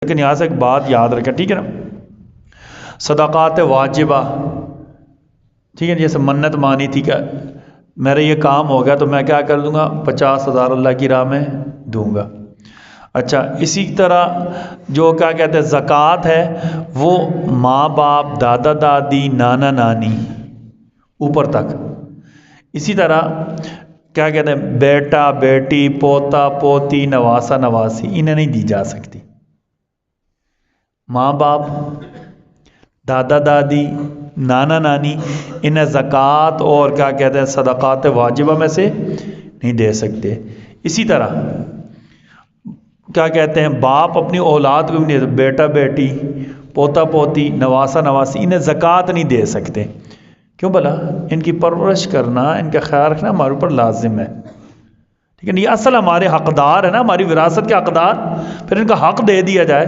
لیکن یہاں سے ایک بات یاد رکھیں، ٹھیک ہے نا، صدقات واجبہ، ٹھیک ہے، جیسے منت مانی تھی کہ میرا یہ کام ہو گیا تو میں کیا کر دوں گا، 50,000 اللہ کی راہ میں دوں گا۔ اچھا، اسی طرح جو کیا کہتے ہیں زکوٰۃ ہے، وہ ماں باپ، دادا دادی، نانا نانی، اوپر تک۔ اسی طرح کیا کہتے ہیں بیٹا بیٹی، پوتا پوتی، نواسا نواسی، انہیں نہیں دی جا سکتی۔ ماں باپ، دادا دادی، نانا نانی، انہیں زکوٰۃ اور کیا کہتے ہیں صدقات واجبہ میں سے نہیں دے سکتے۔ اسی طرح کیا کہتے ہیں باپ اپنی اولاد کو بھی نہیں دے سکتے، بیٹا بیٹی، پوتا پوتی، نواسا نواسی، انہیں زکوٰۃ نہیں دے سکتے۔ کیوں بھلا؟ ان کی پرورش کرنا، ان کا خیال رکھنا ہمارے اوپر لازم ہے، ٹھیک ہے، یہ اصل ہمارے حقدار ہے نا، ہماری وراثت کے حقدار، پھر ان کا حق دے دیا جائے